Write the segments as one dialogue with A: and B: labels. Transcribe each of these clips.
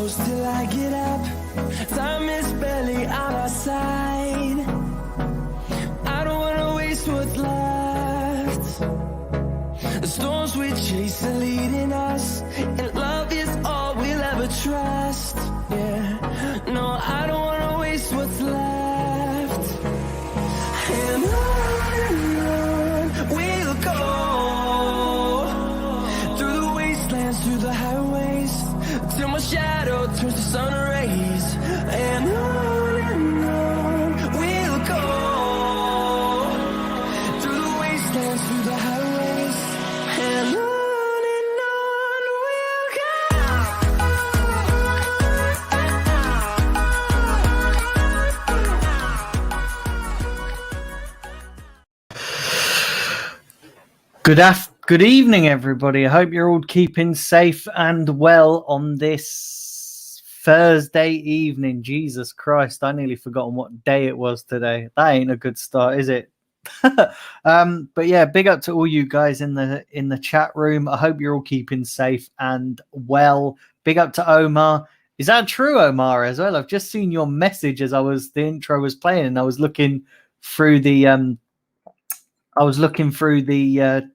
A: close till I get up. Time is barely on our side. I don't wanna waste what's left. The storms we chase are leading us, and love is all we'll ever trust. Yeah, no, I don't wanna waste what's left. And on we'll go, through the wastelands, through the highways, till my shadow turns to sun rays. And on we'll go, through the wastelands, through the highways, and on we'll go.
B: Good evening, everybody. I hope you're all keeping safe and well on this Thursday evening. Jesus Christ, I nearly forgotten what day it was today. That ain't a good start, is it? But yeah, big up to all you guys in the chat room. I hope you're all keeping safe and well. Big up to Omar. Is that true, Omar, as well? I've just seen your message as the intro was playing, and I was looking through the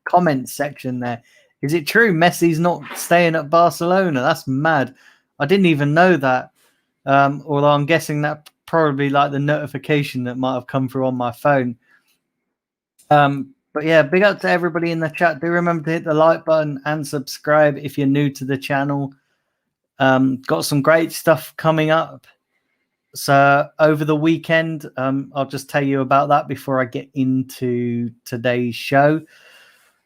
B: comments section there. Is it true Messi's not staying at Barcelona? That's mad. I didn't even know that. Although I'm guessing that probably like the notification that might have come through on my phone. But yeah, big up to everybody in the chat. Do remember to hit the like button and subscribe if you're new to the channel. Got some great stuff coming up. So over the weekend, I'll just tell you about that before I get into today's show.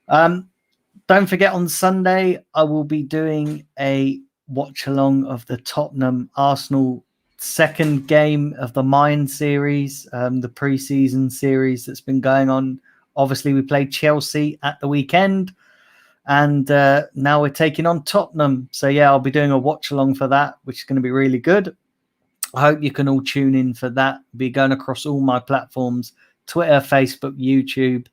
B: Don't forget, on Sunday, I will be doing a watch along of the Tottenham Arsenal second game of the Mind series, the pre-season series that's been going on. Obviously, we played Chelsea at the weekend, and now we're taking on Tottenham. So yeah, I'll be doing a watch along for that, which is going to be really good. I hope you can all tune in for that. I'll be going across all my platforms: Twitter, Facebook, YouTube.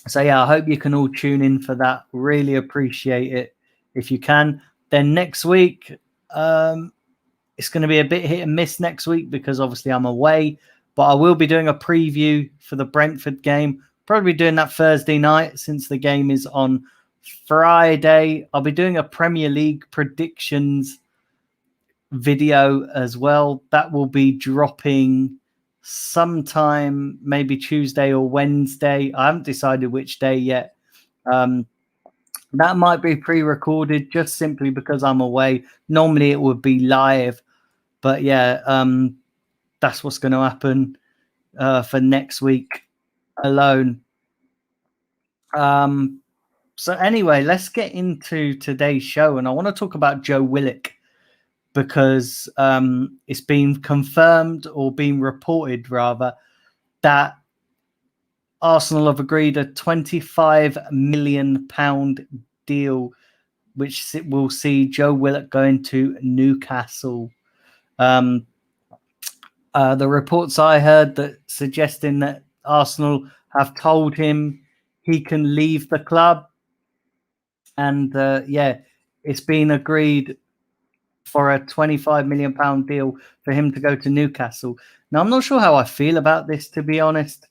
B: So yeah, I hope you can all tune in for that. Really appreciate it if you can. Then next week, it's going to be a bit hit and miss next week because obviously I'm away. But I will be doing a preview for the Brentford game. Probably doing that Thursday night since the game is on Friday. I'll be doing a Premier League predictions video as well. That will be dropping sometime maybe Tuesday or Wednesday. I haven't decided which day yet. That might be pre-recorded just simply because I'm away. Normally it would be live, but yeah, that's what's going to happen for next week alone. So anyway, let's get into today's show, and I want to talk about Joe Willock because it's been confirmed, or been reported rather, that Arsenal have agreed a £25 million deal, which will see Joe Willock going to Newcastle. The reports I heard that suggesting that Arsenal have told him he can leave the club, and yeah, it's been agreed for a £25 million deal for him to go to Newcastle. Now, I'm not sure how I feel about this, to be honest.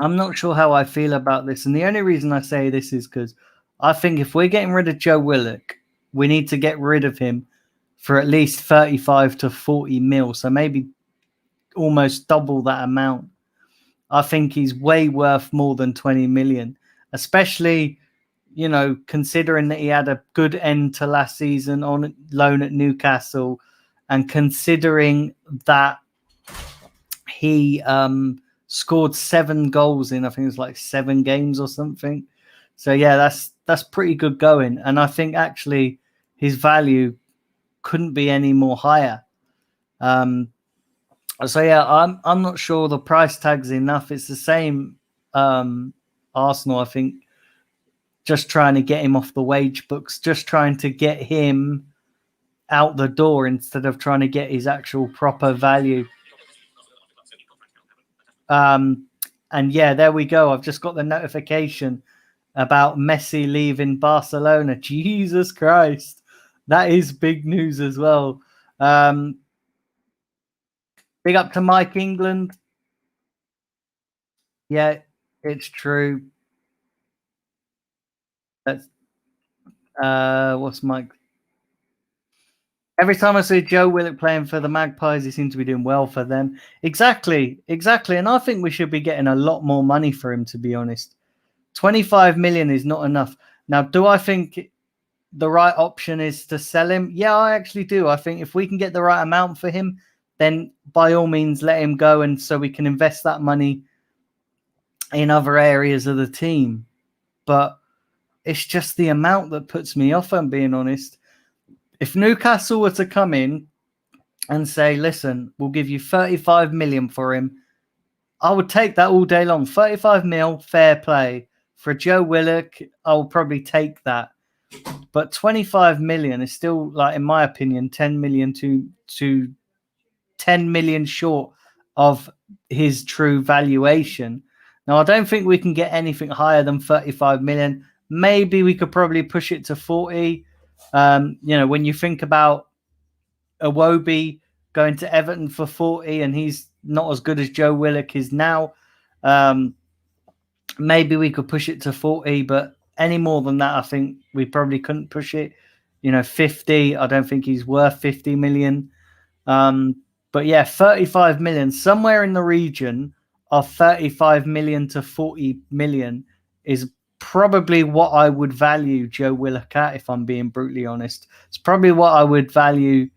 B: I'm not sure how I feel about this. And the only reason I say this is because I think if we're getting rid of Joe Willock, we need to get rid of him for at least 35 to 40 mil. So maybe almost double that amount. I think he's way worth more than 20 million, especially, you know, considering that he had a good end to last season on loan at Newcastle, and considering that he scored 7 goals in, I think it was like 7 games or something. So yeah, that's pretty good going. And I think actually his value couldn't be any more higher. So yeah, I'm not sure the price tag's enough. It's the same Arsenal, I think, just trying to get him off the wage books, just trying to get him out the door instead of trying to get his actual proper value. And yeah, there we go. I've just got the notification about Messi leaving Barcelona. Jesus Christ. That is big news as well. Big up to Mike England. Yeah, it's true. That's what's Mike? Every time I see Joe Willock playing for the Magpies, he seems to be doing well for them. Exactly. And I think we should be getting a lot more money for him, to be honest. 25 million is not enough. Now, do I think the right option is to sell him? Yeah, I actually do. I think if we can get the right amount for him, then by all means let him go, and so we can invest that money in other areas of the team. But it's just the amount that puts me off, I'm being honest. If Newcastle were to come in and say, listen, we'll give you 35 million for him, I would take that all day long. 35 mil, fair play. For Joe Willock, I'll probably take that. But 25 million is still, like, in my opinion, 10 million to 10 million short of his true valuation. Now, I don't think we can get anything higher than 35 million. Maybe we could probably push it to 40. When you think about Iwobi going to Everton for 40 and he's not as good as Joe Willock is now, maybe we could push it to 40, but any more than that, I think we probably couldn't push it. 50, I don't think he's worth 50 million. But yeah, 35 million, somewhere in the region of 35 million to 40 million is probably what I would value Joe Willock at, if I'm being brutally honest. It's probably what I would value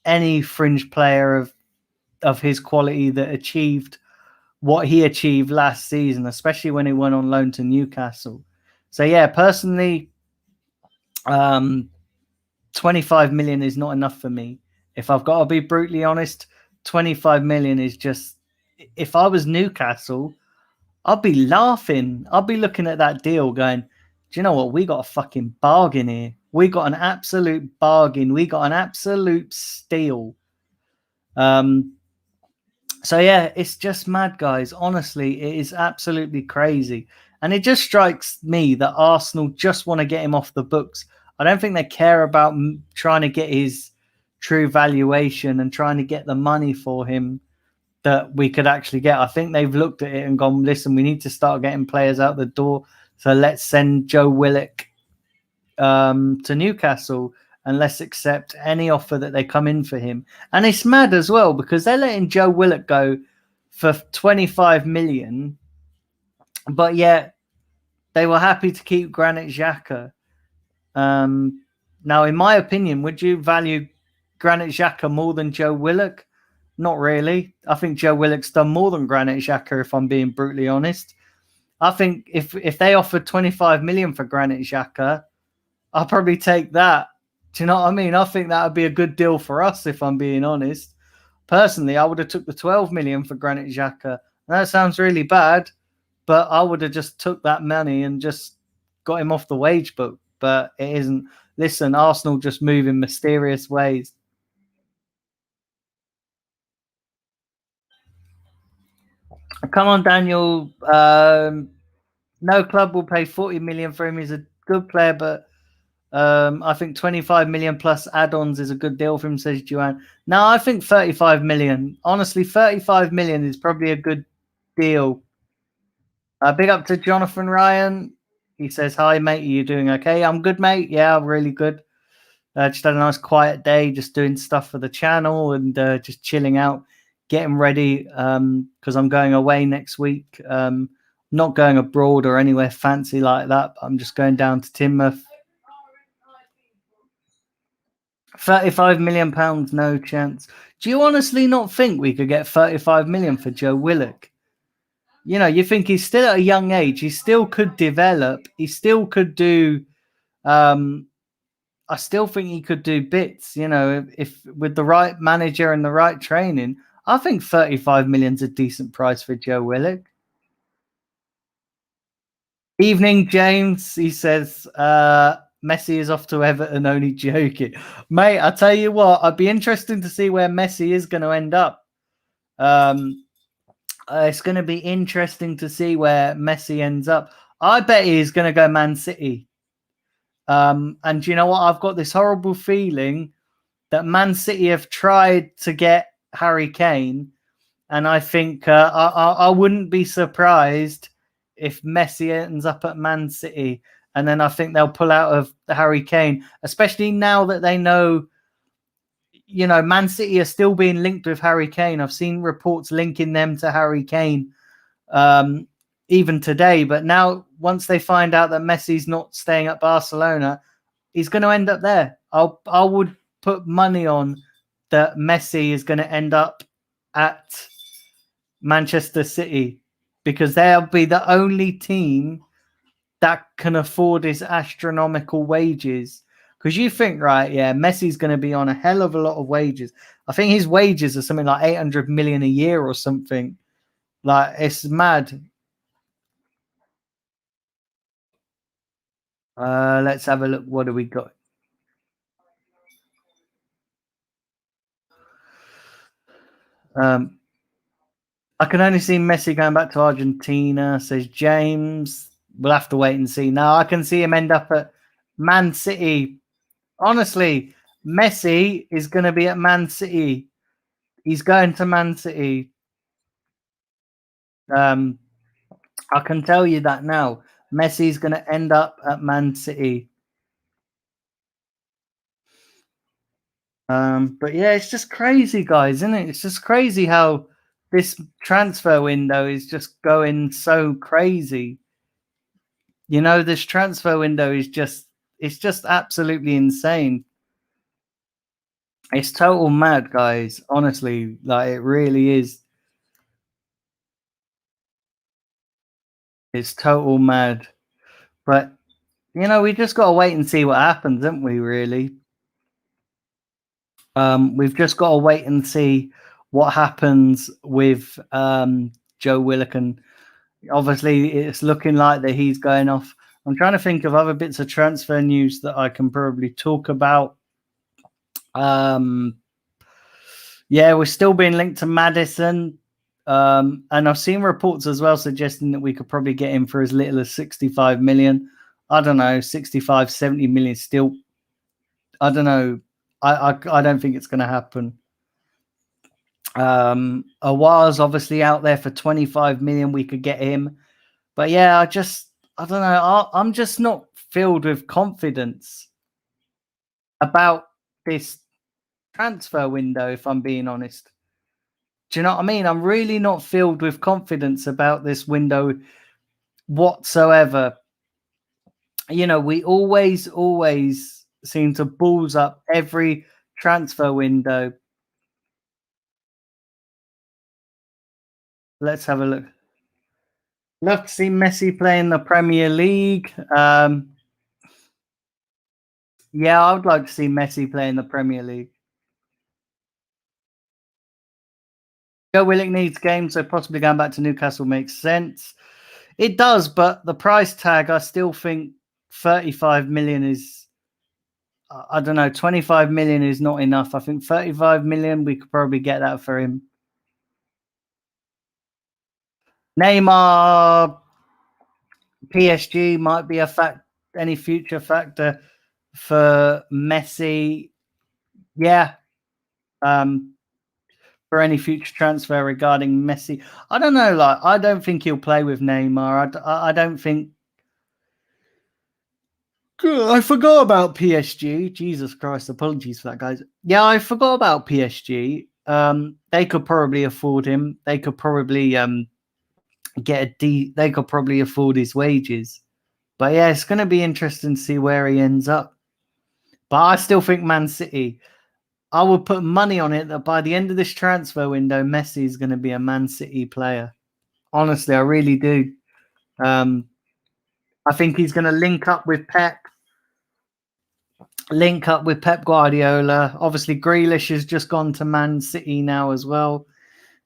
B: any fringe player of his quality that achieved what he achieved last season, especially when he went on loan to Newcastle. So yeah, personally, 25 million is not enough for me. If I've got to be brutally honest, 25 million is just, if I was Newcastle, I'd be laughing. I'd be looking at that deal going, do you know what? We got a fucking bargain here. We got an absolute bargain. We got an absolute steal. So yeah, it's just mad, guys. Honestly, it is absolutely crazy. And it just strikes me that Arsenal just want to get him off the books. I don't think they care about trying to get his true valuation and trying to get the money for him that we could actually get. I think they've looked at it and gone, listen, we need to start getting players out the door. So let's send Joe Willock to Newcastle and let's accept any offer that they come in for him. And it's mad as well because they're letting Joe Willock go for 25 million, but yet they were happy to keep Granit Xhaka. Now, in my opinion, would you value Granit Xhaka more than Joe Willock? Not really. I think Joe Willock's done more than Granit Xhaka, if I'm being brutally honest. I think if they offered 25 million for Granit Xhaka, I'll probably take that. Do you know what I mean? I think that would be a good deal for us, if I'm being honest. Personally, I would have took the 12 million for Granit Xhaka. That sounds really bad, but I would have just took that money and just got him off the wage book. But it isn't. Listen, Arsenal just move in mysterious ways. Come on, Daniel. No club will pay 40 million for him. He's a good player, but I think 25 million plus add-ons is a good deal for him, says Joanne. No, I think 35 million. Honestly, 35 million is probably a good deal. Big up to Jonathan Ryan. He says, hi, mate. Are you doing okay? I'm good, mate. Yeah, I'm really good. Just had a nice quiet day, just doing stuff for the channel and just chilling out, getting ready because I'm going away next week. Not going abroad or anywhere fancy like that. But I'm just going down to Teignmouth. 35 million pounds, no chance. Do you honestly not think we could get 35 million for Joe Willock? You think he's still at a young age. He still could develop. He still could do. I still think he could do bits. If with the right manager and the right training, I think 35 million is a decent price for Joe Willock. Evening, James. He says, Messi is off to Everton, only joking. Mate, I tell you what, I'd be interested to see where Messi is going to end up. It's going to be interesting to see where Messi ends up. I bet he's going to go Man City. And you know what? I've got this horrible feeling that Man City have tried to get Harry Kane, and I think I wouldn't be surprised if Messi ends up at Man City, and then I think they'll pull out of the Harry Kane, especially now that they know, you know, Man City are still being linked with Harry Kane. I've seen reports linking them to Harry Kane even today, but now once they find out that Messi's not staying at Barcelona, he's going to end up there. I would put money on that Messi is going to end up at Manchester City, because they'll be the only team that can afford his astronomical wages. Because you think, right, yeah, Messi's going to be on a hell of a lot of wages. I think his wages are something like 800 million a year or something. Like, it's mad. Let's have a look. What do we got? I can only see Messi going back to Argentina, says James. We'll have to wait and see. Now, I can see him end up at Man City. Honestly, Messi is going to be at Man City. He's going to Man City. I can tell you that now. Messi's going to end up at Man City. But yeah, it's just crazy, guys, isn't it? It's just crazy how this transfer window is just going so crazy. You know, this transfer window is it's just absolutely insane. It's total mad, guys. Honestly, like, it really is. It's total mad. But, you know, we just got to wait and see what happens, haven't we, really? We've just got to wait and see what happens with Joe Willock. And obviously, it's looking like that he's going off. I'm trying to think of other bits of transfer news that I can probably talk about. Yeah, we're still being linked to Maddison. And I've seen reports as well suggesting that we could probably get him for as little as 65 million. I don't know, 65, 70 million still. I don't know. I don't think it's going to happen. Awar's obviously out there for 25 million. We could get him. But yeah, I don't know. I'm just not filled with confidence about this transfer window, if I'm being honest. Do you know what I mean? I'm really not filled with confidence about this window whatsoever. You know, we always seem to balls up every transfer window. Let's have a look. Love to see Messi play in the Premier League. Yeah, I would like to see Messi play in the Premier League. Joe Willock needs games, so possibly going back to Newcastle makes sense. It does, but the price tag, I still think 35 million is, I don't know, 25 million is not enough. I think 35 million, we could probably get that for him. Neymar, PSG might be any future factor for Messi. Yeah. For any future transfer regarding Messi. I don't know. Like, I don't think he'll play with Neymar. I don't think. I forgot about PSG. Jesus Christ! Apologies for that, guys. Yeah, I forgot about PSG. They could probably afford him. They could probably They could probably afford his wages. But yeah, it's going to be interesting to see where he ends up. But I still think Man City. I would put money on it that by the end of this transfer window, Messi is going to be a Man City player. Honestly, I really do. I think he's going to link up with Pep Guardiola. Obviously, Grealish has just gone to Man City now as well.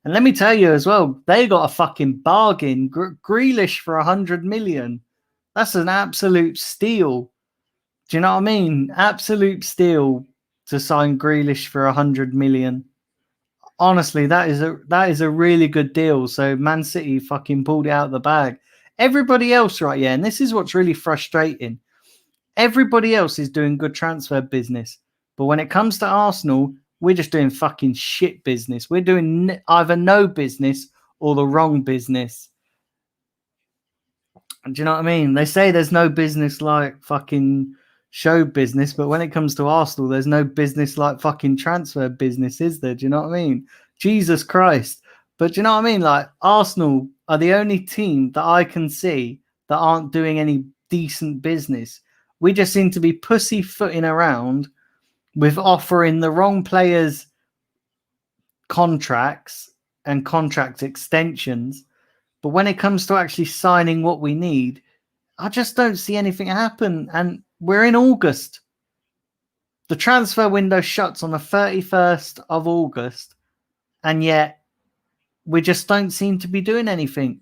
B: And let me tell you as well, they got a fucking bargain. Grealish for 100 million. That's an absolute steal. Do you know what I mean? Absolute steal to sign Grealish for 100 million. Honestly, that is a really good deal. So Man City fucking pulled it out of the bag. Everybody else, right? Yeah, and this is what's really frustrating. Everybody else is doing good transfer business. But when it comes to Arsenal, we're just doing fucking shit business. We're doing either no business or the wrong business. Do you know what I mean? They say there's no business like fucking show business, but when it comes to Arsenal, there's no business like fucking transfer business, is there? Do you know what I mean? Jesus Christ. But do you know what I mean? Like, Arsenal are the only team that I can see that aren't doing any decent business. We just seem to be pussyfooting around with offering the wrong players contracts and contract extensions. But when it comes to actually signing what we need, I just don't see anything happen. And we're in August. The transfer window shuts on the 31st of August. And yet we just don't seem to be doing anything.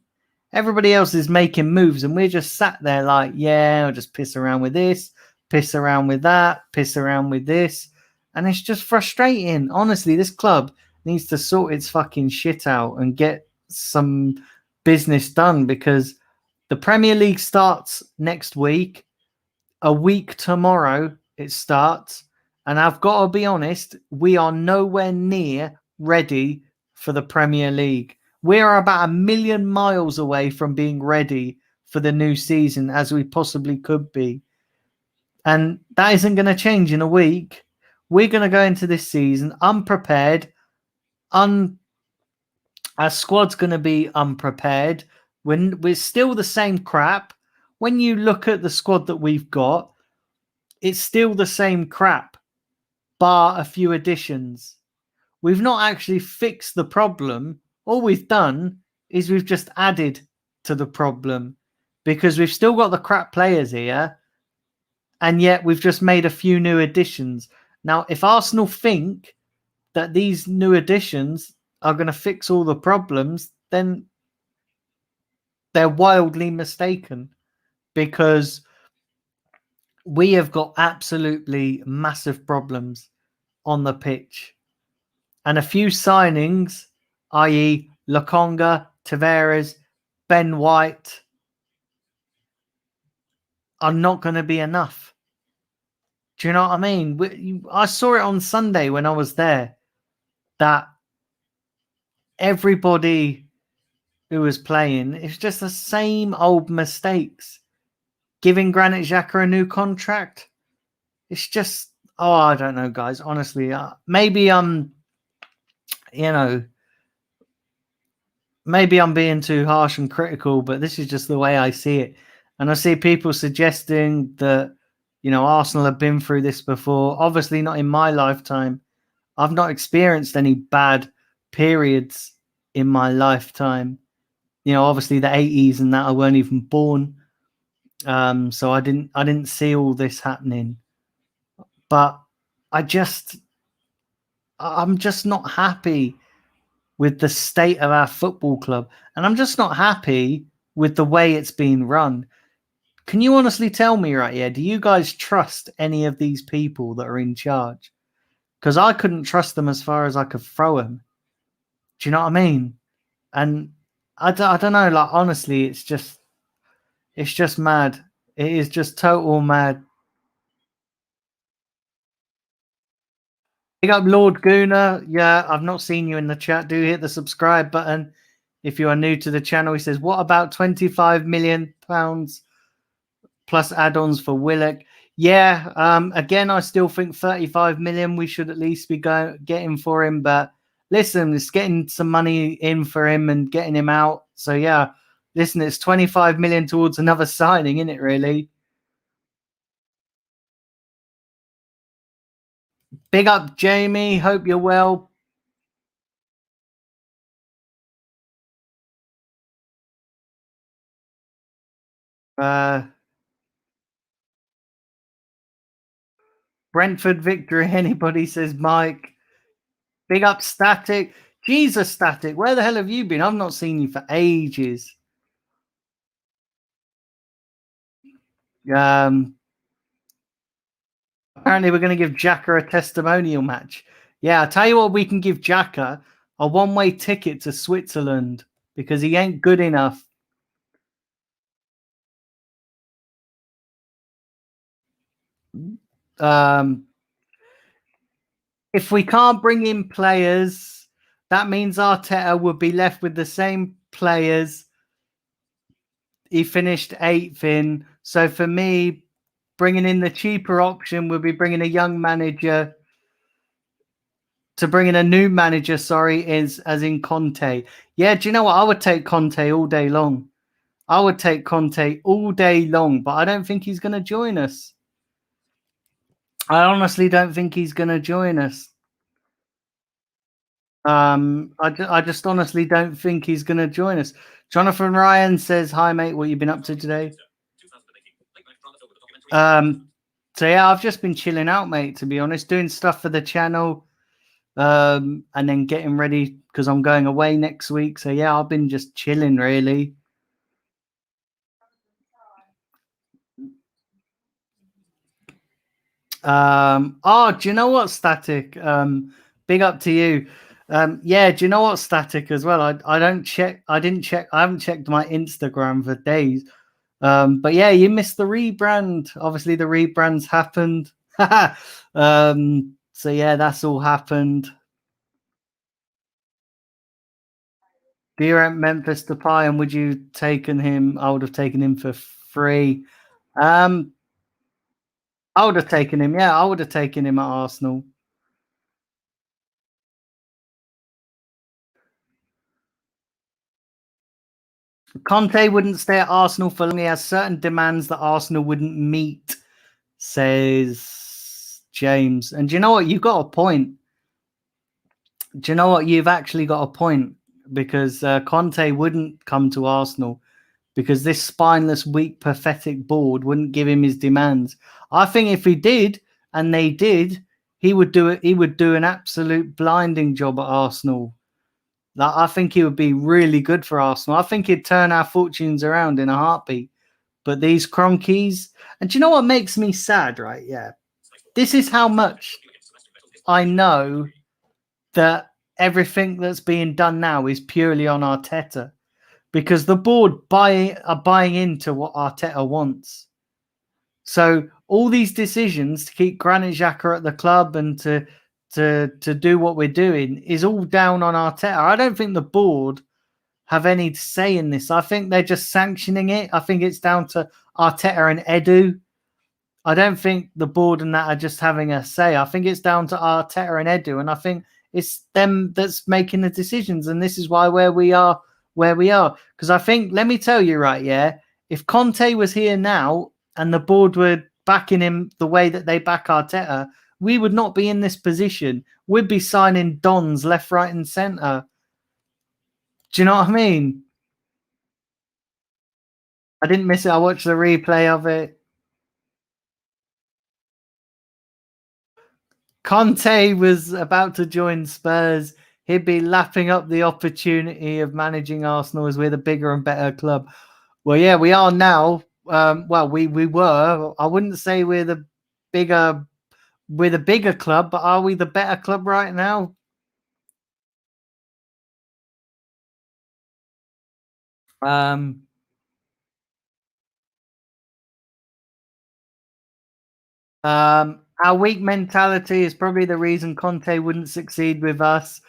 B: Everybody else is making moves and we're just sat there like, yeah, I'll just piss around with this, piss around with that, piss around with this. And it's just frustrating. Honestly, this club needs to sort its fucking shit out and get some business done, because the Premier League starts next week. A week tomorrow it starts. And I've got to be honest, we are nowhere near ready for the Premier League. We are about 1,000,000 miles away from being ready for the new season as we possibly could be. And that isn't going to change in a week. We're going to go into this season unprepared. Our squad's going to be unprepared. We're still the same crap. When you look at the squad that we've got, it's still the same crap, bar a few additions. We've not actually fixed the problem. All we've done is we've just added to the problem, because we've still got the crap players here, and yet we've just made a few new additions. Now, if Arsenal think that these new additions are going to fix all the problems, then they're wildly mistaken, because we have got absolutely massive problems on the pitch. And a few signings, i.e. Lokonga, Tavares, Ben White, are not going to be enough. Do you know what I mean? I saw it on Sunday when I was there, that everybody who was playing, it's just the same old mistakes. Giving Granit Xhaka a new contract, it's just, oh, I don't know, guys. Honestly, maybe I'm being too harsh and critical, but this is just the way I see it. And I see people suggesting that, Arsenal have been through this before. Obviously not in my lifetime. I've not experienced any bad periods in my lifetime. Obviously the 80s and that, I weren't even born. So I didn't see all this happening. But I'm just not happy with the state of our football club. And I'm just not happy with the way it's being run. Can you honestly tell me right here, do you guys trust any of these people that are in charge? Because I couldn't trust them as far as I could throw them. Do you know what I mean? And I don't know, like, honestly, it's just mad. It is just total mad. Big up Lord Gooner. Yeah, I've not seen you in the chat. Do hit the subscribe button if you are new to the channel. He says, what about £25 million plus add-ons for Willock? Yeah, again, I still think 35 million we should at least be getting for him. But listen, it's getting some money in for him and getting him out. So yeah, listen, it's 25 million towards another signing, isn't it, really? Big up, Jamie. Hope you're well. Brentford victory. Anybody, says Mike. Big up, Static. Jesus, Static. Where the hell have you been? I've not seen you for ages. Apparently we're going to give Xhaka a testimonial match. Yeah, I'll tell you what, we can give Xhaka a one-way ticket to Switzerland, because he ain't good enough. If we can't bring in players, that means Arteta would be left with the same players he finished 8th in. So for me, bringing in the cheaper option would be bringing a young manager to bring in a new manager, is as in Conte. Yeah, do you know what? I would take Conte all day long. I would take Conte all day long, but I don't think he's going to join us. I honestly don't think he's going to join us. I just honestly don't think he's going to join us. Jonathan Ryan says, "Hi mate, what you been up to today?" So yeah, I've just been chilling out, mate. To be honest, doing stuff for the channel, and then getting ready because I'm going away next week. So yeah, I've been just chilling, really. Oh, do you know what, Static? Big up to you. Yeah, do you know what, Static, as well? I didn't check. I haven't checked my Instagram for days. But yeah, you missed the rebrand. Obviously, the rebrand's happened. So yeah, that's all happened. Do you rent Memphis Depay, and would you taken him? I would have taken him for free. I would have taken him. Yeah, I would have taken him at Arsenal. Conte wouldn't stay at Arsenal for long. He has certain demands that Arsenal wouldn't meet, says James. And do you know what? You've got a point. Do you know what? You've actually got a point, because Conte wouldn't come to Arsenal because this spineless, weak, pathetic board wouldn't give him his demands. I think if he did, and they did, he would do it. He would do an absolute blinding job at Arsenal. Like, I think he would be really good for Arsenal. I think he'd turn our fortunes around in a heartbeat. But these cronkies, and do you know what makes me sad, right? Yeah. This is how much I know that everything that's being done now is purely on Arteta, because the board are buying into what Arteta wants. So all these decisions to keep Granit Xhaka at the club and to do what we're doing is all down on Arteta. I don't think the board have any say in this. I think they're just sanctioning it. I think it's down to Arteta and Edu. I don't think the board and that are just having a say. I think it's down to Arteta and Edu, and I think it's them that's making the decisions. And this is why we are where we are. Because I think, let me tell you, right, yeah, if Conte was here now and the board were backing him the way that they back Arteta, we would not be in this position. We'd be signing dons left, right, and centre. Do you know what I mean? I didn't miss it. I watched the replay of it. Conte was about to join Spurs. He'd be lapping up the opportunity of managing Arsenal as we're the bigger and better club. Well, yeah, we are now. We were. I wouldn't say we're the bigger club, but are we the better club right now? Our weak mentality is probably the reason Conte wouldn't succeed with us.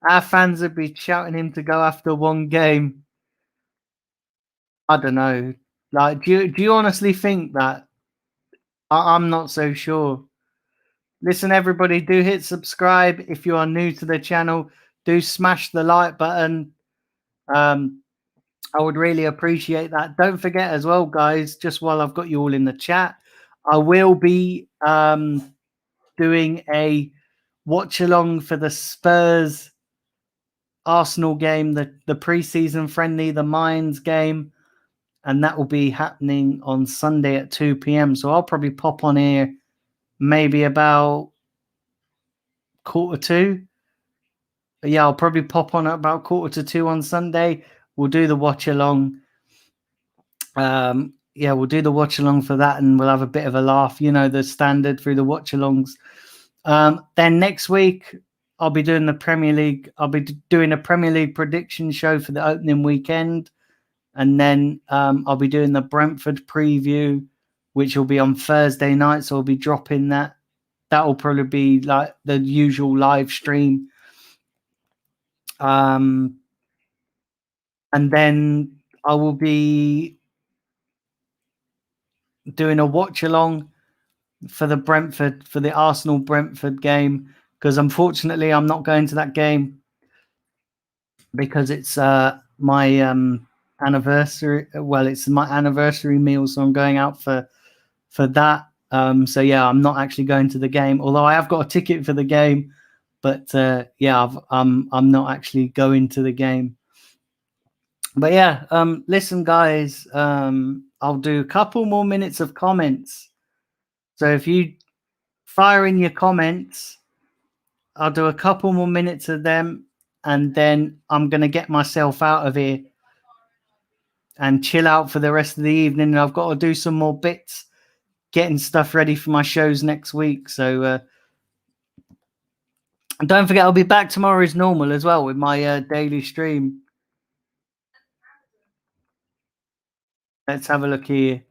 B: Our fans would be shouting him to go after one game. I don't know. Like, do you honestly think that? I'm not so sure. Listen, everybody, do hit subscribe if you are new to the channel. Do smash the like button. I would really appreciate that. Don't forget as well, guys, just while I've got you all in the chat, I will be doing a watch along for the Spurs Arsenal game, the pre-season friendly, the Mines game, and that will be happening on Sunday at 2 p.m. So I'll probably pop on here maybe about 1:45. Yeah, I'll probably pop on at about 1:45 on Sunday. We'll do the watch along. Yeah, we'll do the watch along for that, and we'll have a bit of a laugh. You know, the standard through the watch alongs. Then next week, I'll be doing the Premier League. I'll be doing a Premier League prediction show for the opening weekend. And then I'll be doing the Brentford preview, which will be on Thursday night. So I'll be dropping that that will probably be like the usual live stream. And then I will be doing a watch along for the Arsenal Brentford game, because unfortunately I'm not going to that game because it's my anniversary. Well, it's my anniversary meal, so I'm going out for that. So yeah, I'm not actually going to the game, although I have got a ticket for the game. But yeah, I'm not actually going to the game. But yeah, listen, guys, I'll do a couple more minutes of comments. So if you fire in your comments, I'll do a couple more minutes of them, and then I'm going to get myself out of here and chill out for the rest of the evening. And I've got to do some more bits, getting stuff ready for my shows next week. So don't forget, I'll be back tomorrow as normal as well with my daily stream. Let's have a look here.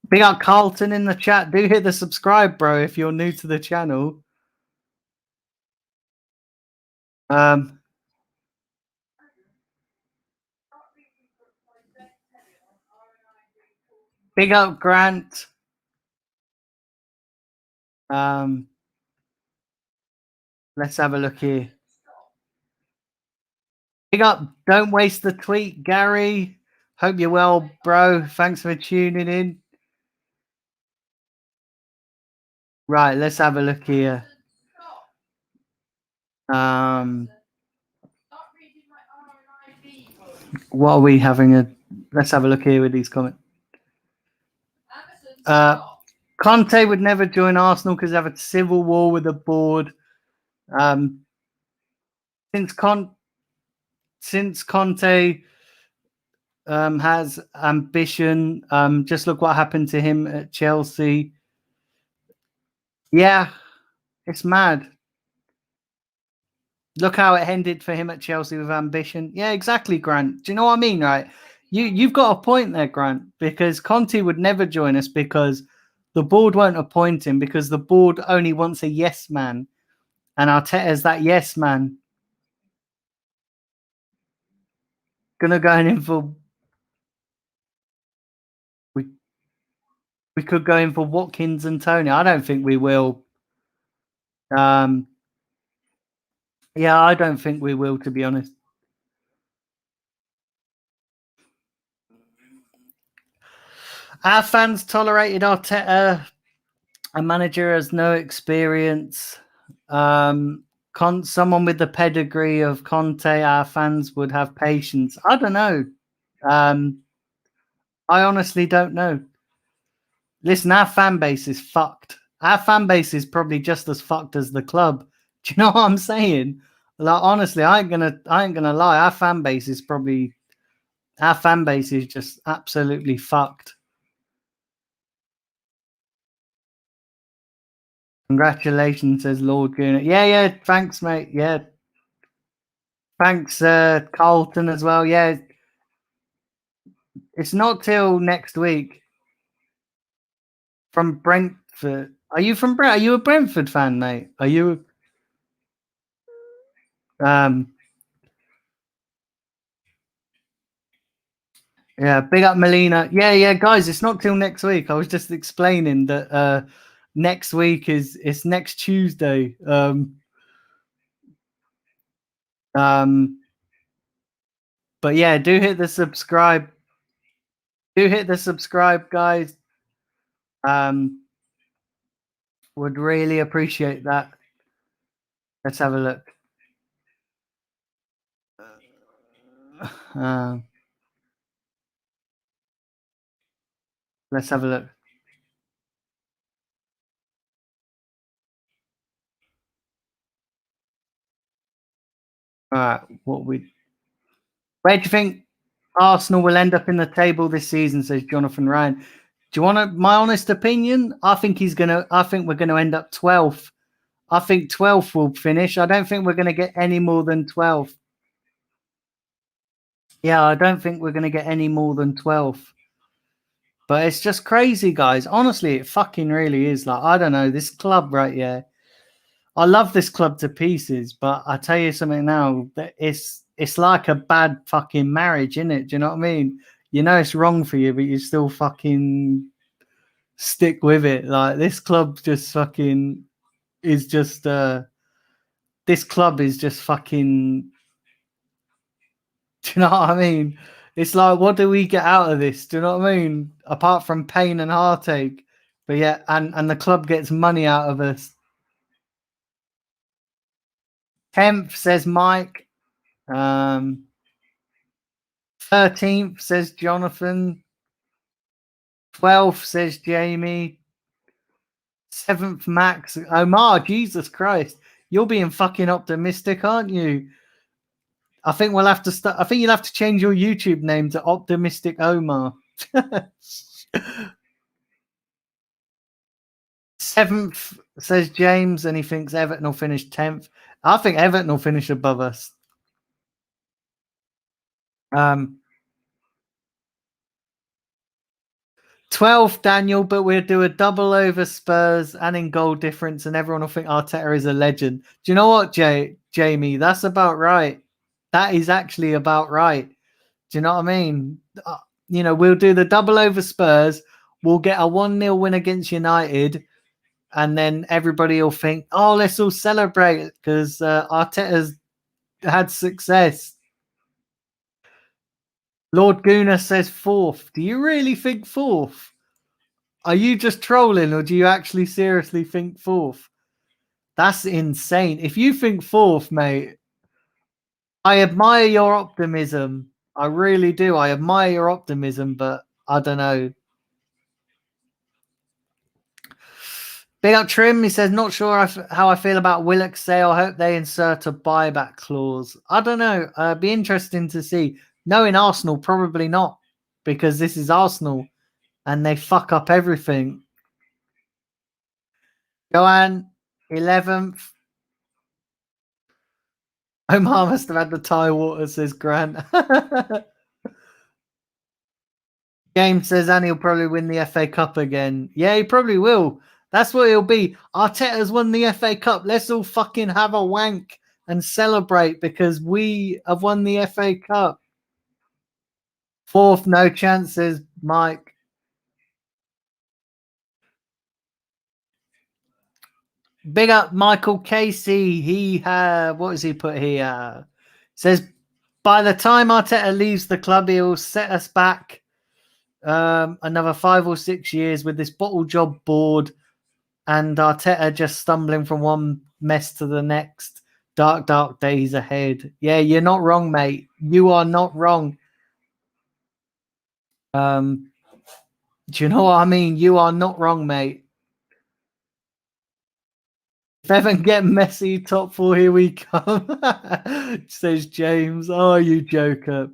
B: Big up Carlton in the chat. Do hit the subscribe, bro, if you're new to the channel. Big up Grant. Let's have a look here. Big up, don't waste the tweet, Gary. Hope you're well, bro. Thanks for tuning in. Right, let's have a look here. What are we having let's have a look here with these comments. Conte would never join Arsenal because they have a civil war with the board. Since Conte has ambition, just look what happened to him at Chelsea. Yeah, it's mad. Look how it ended for him at Chelsea with ambition. Yeah, exactly, Grant. Do you know what I mean, right? You've got a point there, Grant, because Conte would never join us because the board won't appoint him, because the board only wants a yes man. And Arteta's that yes man. Gonna go in for... We could go in for Watkins and Tony. I don't think we will. Yeah, I don't think we will, to be honest. Our fans tolerated Arteta. A manager has no experience. Someone with the pedigree of Conte, our fans would have patience. I don't know. I honestly don't know. Listen, our fan base is fucked. Our fan base is probably just as fucked as the club. Do you know what I'm saying? Like, honestly, I ain't gonna lie. Our fan base is just absolutely fucked. Congratulations, says Lord Gunnar. Yeah, thanks, mate. Yeah. Thanks, Carlton, as well. Yeah. It's not till next week. From Brentford. Are you from Brent? Are you a Brentford fan, mate? Are you? Yeah, big up Melina. Yeah, guys, it's not till next week. I was just explaining that next week it's next Tuesday. But yeah, do hit the subscribe. Do hit the subscribe, guys. Would really appreciate that. Let's have a look. Let's have a look. All right, where do you think Arsenal will end up in the table this season? Says Jonathan Ryan. Do you want my honest opinion? I think we're gonna end up 12th. I think 12th will finish. I don't think we're gonna get any more than 12th. Yeah, I don't think we're gonna get any more than 12th. But it's just crazy, guys. Honestly, it fucking really is. Like, I don't know, this club right here. I love this club to pieces, but I tell you something now, that it's like a bad fucking marriage, isn't it? Do you know what I mean? You know it's wrong for you, but you still fucking stick with it. Like this club just fucking is just this club is just fucking do you know what I mean? It's like what do we get out of this? Do you know what I mean? Apart from pain and heartache. But yeah, and the club gets money out of us. 10th says Mike. 13th says Jonathan. 12th says Jamie. 7th Max. Omar, Jesus Christ. You're being fucking optimistic, aren't you? I think we'll have to start. I think you'll have to change your YouTube name to Optimistic Omar. 7th says James, and he thinks Everton will finish 10th. I think Everton will finish above us. 12th, Daniel, but we'll do a double over Spurs and in goal difference, and everyone will think Arteta is a legend. Do you know what, Jamie? That's about right. That is actually about right. Do you know what I mean? We'll do the double over Spurs. We'll get a 1-0 win against United, and then everybody will think, oh, let's all celebrate because Arteta's had success. Lord Guna says 4th. Do you really think 4th? Are you just trolling or do you actually seriously think 4th? That's insane. If you think 4th, mate, I admire your optimism. I really do. I admire your optimism, but I don't know. Big up Trim. He says, not sure how I feel about Willock's sale. I hope they insert a buyback clause. I don't know. Be interesting to see. Knowing Arsenal, probably not, because this is Arsenal and they fuck up everything. Joanne, 11th. Omar must have had the tie water, says Grant. James says, and he'll probably win the FA Cup again. Yeah, he probably will. That's what he'll be. Arteta's won the FA Cup. Let's all fucking have a wank and celebrate because we have won the FA Cup. 4th, no chances, Mike. Big up Michael Casey. What does he put here? Says, by the time Arteta leaves the club, he'll set us back another 5 or 6 years with this bottle job board and Arteta just stumbling from one mess to the next. Dark, dark days ahead. Yeah, you're not wrong, mate. You are not wrong. Do you know what I mean? You are not wrong, mate. If Evan get messy, top 4, here we come. Says James. Oh, you joker.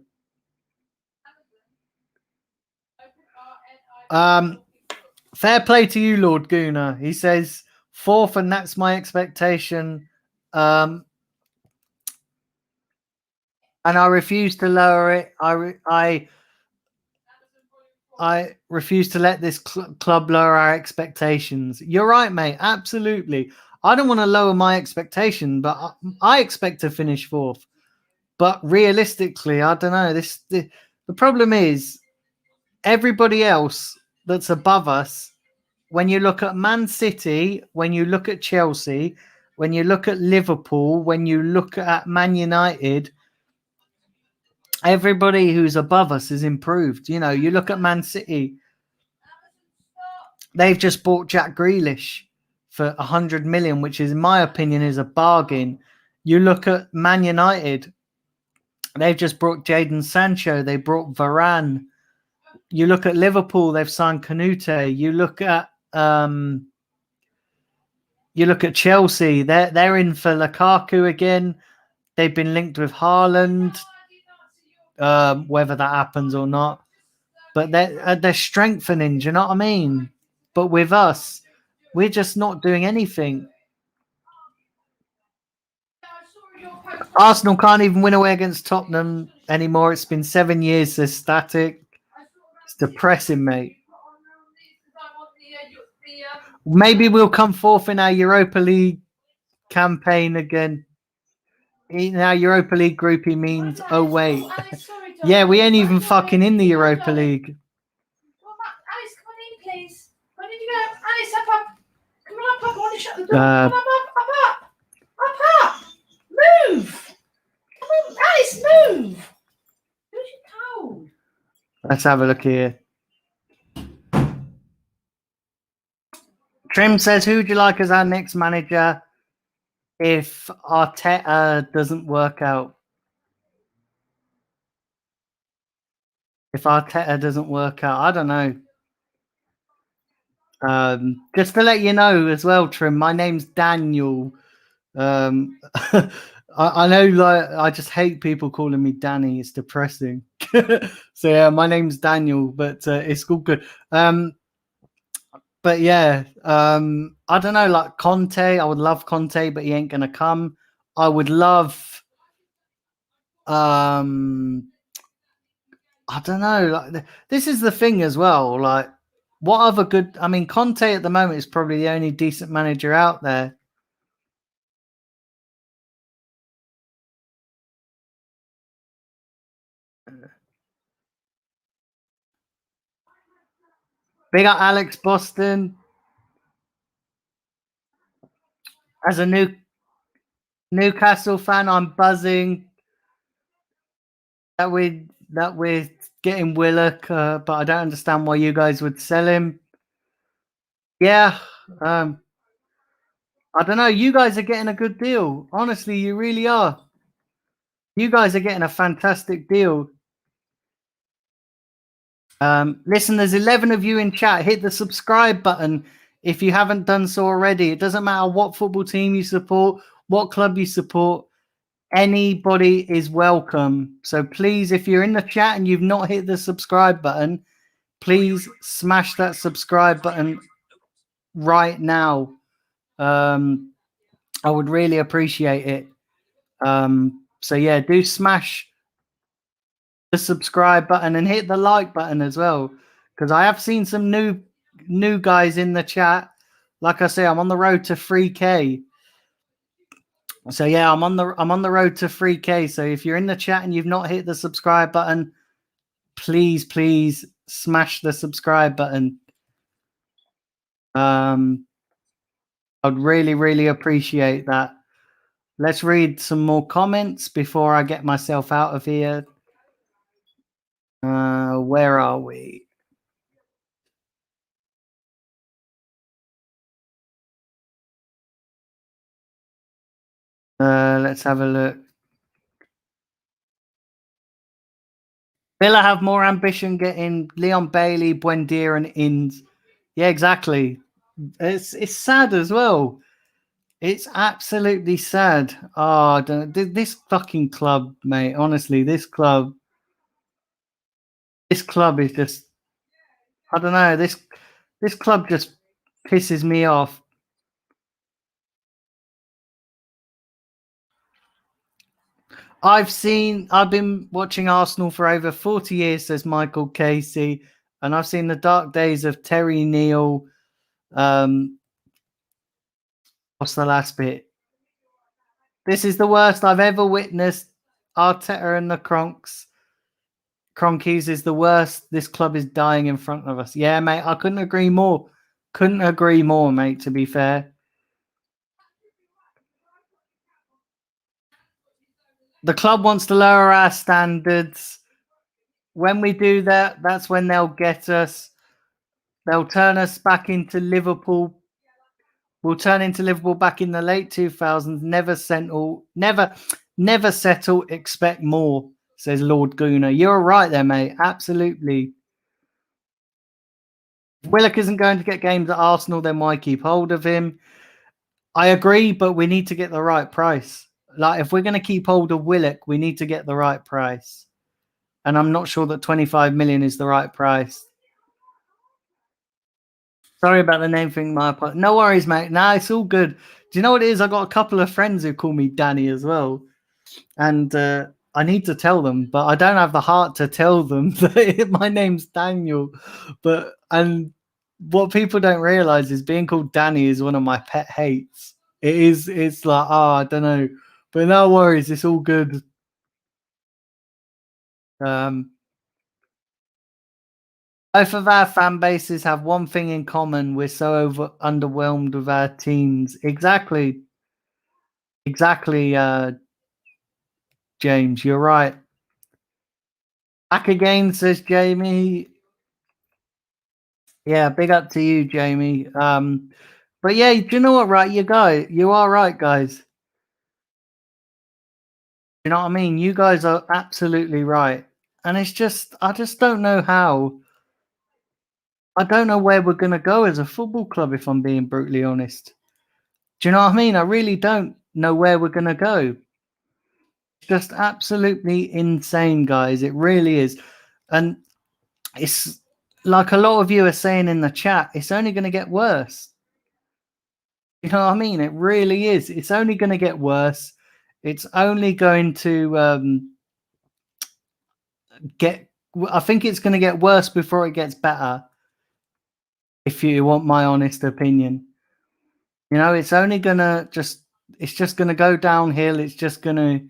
B: Fair play to you, Lord Guna. He says 4th, and that's my expectation. And I refuse to lower it. I refuse to let this club lower our expectations. You're right, mate. Absolutely. I don't want to lower my expectation, but I expect to finish 4th. But realistically, I don't know. The problem is everybody else that's above us. When you look at Man City, when you look at Chelsea, when you look at Liverpool, when you look at Man United, everybody who's above us is improved. You know, you look at Man City, they've just bought Jack Grealish for 100 million, which is, in my opinion, is a bargain. You look at Man United, they've just brought Jadon Sancho, they brought Varane. You look at Liverpool, they've signed Canute. You look at Chelsea, they're in for Lukaku again. They've been linked with Haaland, whether that happens or not. But they're strengthening, do you know what I mean? But with us, we're just not doing anything. Arsenal can't even win away against Tottenham anymore. It's been 7 years. They're static. It's depressing, mate. Maybe we'll come forth in our Europa League campaign again. In our Europa League group, he means, oh, wait. Yeah, we ain't even fucking in the Europa League.
C: Well, Alice, come on in, please. Where did you go? Alice, up. Come on up. I want to shut the door. Come on, up. Move. Come on, Alice, move. Who's your cold?
B: Let's have a look here. Trim says, who would you like as our next manager if Arteta doesn't work out? If Arteta doesn't work out, I don't know. Just to let you know as well, Trim, my name's Daniel. I know, like, I just hate people calling me Danny. It's depressing. So yeah, my name's Daniel, but it's all good. But yeah, I don't know, like Conte. I would love Conte, but he ain't gonna come. I would love, I don't know. Like this is the thing as well. Like, what other good? I mean, Conte at the moment is probably the only decent manager out there. Big up Alex Boston. As a Newcastle fan, I'm buzzing that we're getting Willock, but I don't understand why you guys would sell him. Yeah, I don't know. You guys are getting a good deal. Honestly, you really are. You guys are getting a fantastic deal. Listen, there's 11 of you in chat. Hit the subscribe button if you haven't done so already. It doesn't matter what football team you support, what club you support. Anybody is welcome. So please, if you're in the chat and you've not hit the subscribe button, please smash that subscribe button right now. I would really appreciate it. So yeah, do smash the subscribe button and hit the like button as well, because I have seen some new guys in the chat. Like I say, I'm on the road to 3K. So yeah, I'm on the road to 3K. So if you're in the chat and you've not hit the subscribe button, please smash the subscribe button. I'd really appreciate that. Let's read some more comments before I get myself out of here. Where are we? Let's have a look. Villa have more ambition getting Leon Bailey, Buendia, and Inns. Yeah, exactly. It's sad as well. It's absolutely sad. Oh, this fucking club, mate. Honestly, this club is just, I don't know. This club just pisses me off. I've been watching Arsenal for over 40 years, says Michael Casey, and I've seen the dark days of Terry Neal. What's the last bit? This is the worst I've ever witnessed. Arteta and the Cronkies is the worst. This club is dying in front of us. Yeah, mate, I couldn't agree more. Couldn't agree more, mate, to be fair. The club wants to lower our standards. When we do that, that's when they'll get us. They'll turn us back into Liverpool. We'll turn into Liverpool back in the late 2000s. Never settle. Expect more, says Lord Gooner. You're right there, mate. Absolutely. If Willock isn't going to get games at Arsenal, then why keep hold of him? I agree, but we need to get the right price. Like, if we're going to keep hold of Willock, we need to get the right price. And I'm not sure that 25 million is the right price. Sorry about the name thing, my apologies. No worries, mate. Nah, it's all good. Do you know what it is? I got a couple of friends who call me Danny as well. And I need to tell them, but I don't have the heart to tell them that my name's Daniel. And what people don't realize is being called Danny is one of my pet hates. It is. It's like, I don't know, but no worries. It's all good. Both of our fan bases have one thing in common: we're so underwhelmed with our teams. Exactly. James, you're right. Back again, says Jamie. Yeah, big up to you, Jamie. But yeah, do you know what? Right, you are right, guys. You know what I mean? You guys are absolutely right, and it's just I just don't know how. I don't know where we're gonna go as a football club, if I'm being brutally honest. Do you know what I mean? I really don't know where we're gonna go. It's just absolutely insane, guys. It really is, and it's like a lot of you are saying in the chat. It's only going to get worse. You know what I mean? It really is. It's only going to get worse. It's only going to get. I think it's going to get worse before it gets better. If you want my honest opinion, you know, it's only going to just. It's just going to go downhill. It's just going to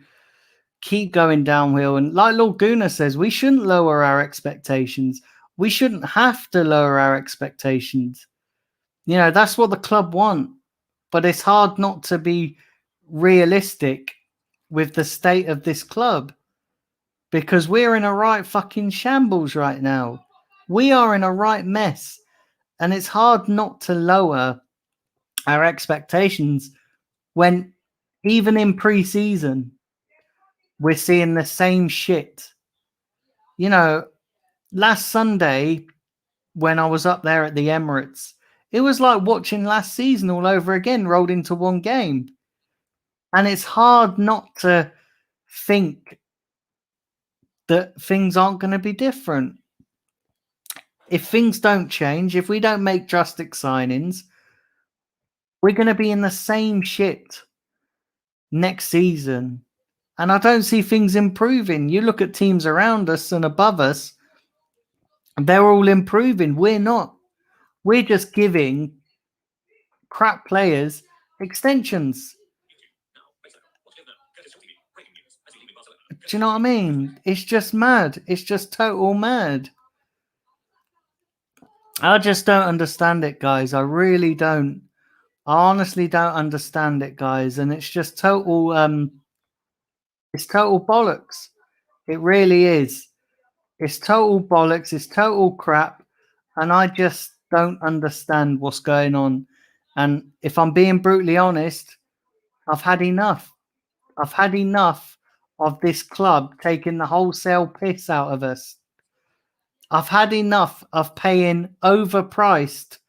B: keep going downhill. And like Lord Guna says, we shouldn't lower our expectations. We shouldn't have to lower our expectations. You know, that's what the club want. But it's hard not to be realistic with the state of this club, because we're in a right fucking shambles right now. We are in a right mess, and it's hard not to lower our expectations when even in pre-season we're seeing the same shit. You know, last Sunday when I was up there at the Emirates, it was like watching last season all over again, rolled into one game. And it's hard not to think that things aren't going to be different. If things don't change, if we don't make drastic signings, we're going to be in the same shit next season. And I don't see things improving. You look at teams around us and above us, they're all improving. We're not. We're just giving crap players extensions. Do you know what I mean? It's just mad. It's just total mad. I just don't understand it, guys. I really don't. I honestly don't understand it, guys. And it's just total it's total bollocks. It really is. It's total bollocks. It's total crap. And I just don't understand what's going on. And if I'm being brutally honest, I've had enough. I've had enough of this club taking the wholesale piss out of us. I've had enough of paying overpriced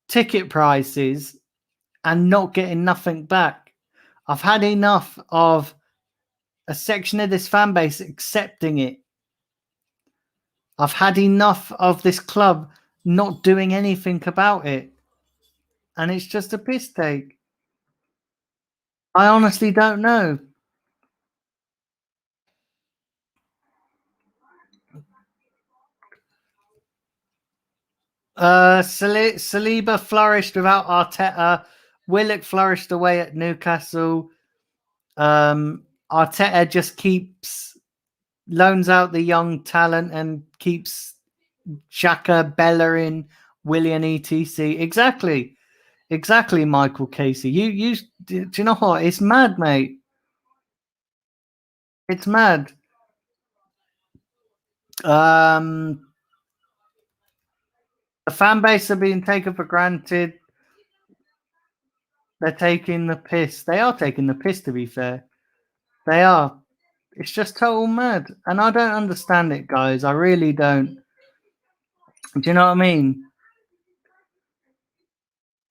B: ticket prices and not getting nothing back. I've had enough of a section of this fan base accepting it. I've had enough of this club not doing anything about it. And it's just a piss take. I honestly don't know. Saliba flourished without Arteta. Willock flourished away at Newcastle. Arteta just loans out the young talent and keeps Xhaka, Bellerin, Willian, etc. Exactly, Michael Casey. Do you know what? It's mad, mate. It's mad. The fan base are being taken for granted. They're taking the piss. They are taking the piss, to be fair. They are. It's just total mad. And I don't understand it, guys. I really don't. Do you know what I mean?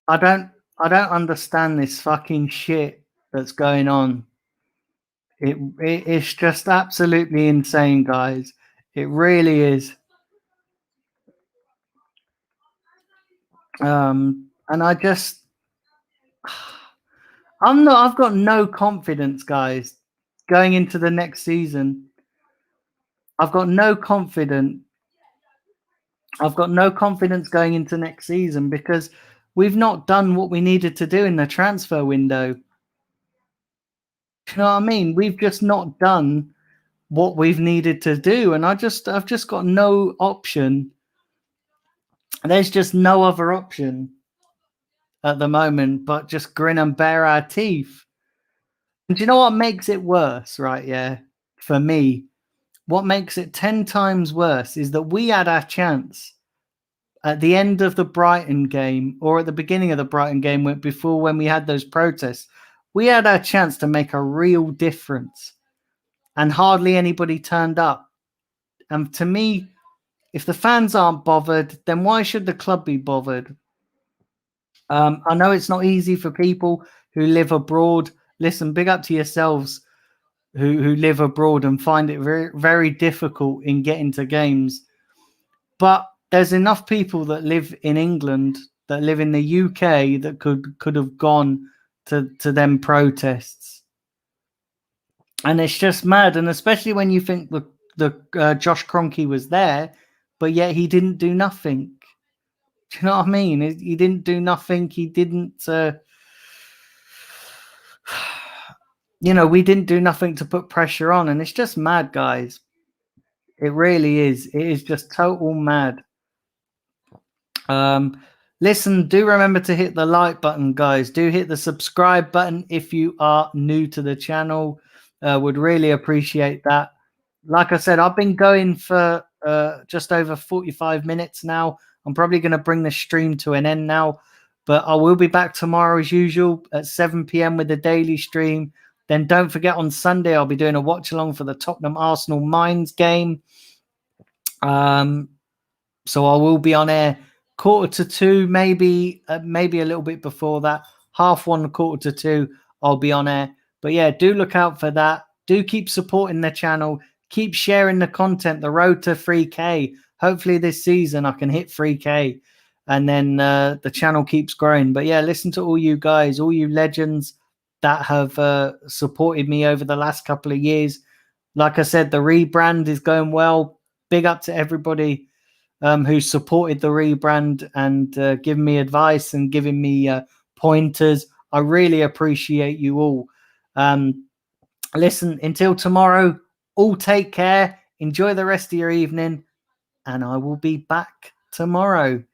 B: I don't understand this fucking shit that's going on. It's just absolutely insane, guys. It really is. And I've got no confidence, guys, going into the next season. I've got no confidence I've got no confidence going into next season because we've not done what we needed to do in the transfer window. You know what I mean? We've just not done what we've needed to do, and I've just got no option. There's just no other option at the moment but just grin and bear our teeth. And do you know what makes it worse, right? Yeah, for me, what makes it 10 times worse is that we had our chance at the end of the Brighton game, or at the beginning of the Brighton game, before when we had those protests. We had our chance to make a real difference, and hardly anybody turned up. And to me, if the fans aren't bothered, then why should the club be bothered? I know it's not easy for people who live abroad. Listen, big up to yourselves who live abroad and find it very, very difficult in getting to games. But there's enough people that live in England, that live in the UK, that could have gone to them protests. And it's just mad. And especially when you think the Josh Kroenke was there, but yet he didn't do nothing. Do you know what I mean? He didn't do nothing. He didn't, we didn't do nothing to put pressure on. And it's just mad, guys. It really is. It is just total mad. Listen, do remember to hit the like button, guys. Do hit the subscribe button if you are new to the channel. Would really appreciate that. Like I said, I've been going for just over 45 minutes now. I'm probably going to bring the stream to an end now, but I will be back tomorrow as usual at 7 p.m. with the daily stream. Then don't forget, on Sunday I'll be doing a watch along for the Tottenham Arsenal Mines game. So I will be on air 1:45, maybe a little bit before that. 1:30, 1:45, I'll be on air. But yeah, do look out for that. Do keep supporting the channel. Keep sharing the content. The road to 3K. Hopefully this season I can hit 3K, and then the channel keeps growing. But yeah, listen to all you guys, all you legends that have supported me over the last couple of years. Like I said, the rebrand is going well. Big up to everybody who supported the rebrand and giving me advice and giving me pointers. I really appreciate you all. Listen, until tomorrow, all take care. Enjoy the rest of your evening, and I will be back tomorrow.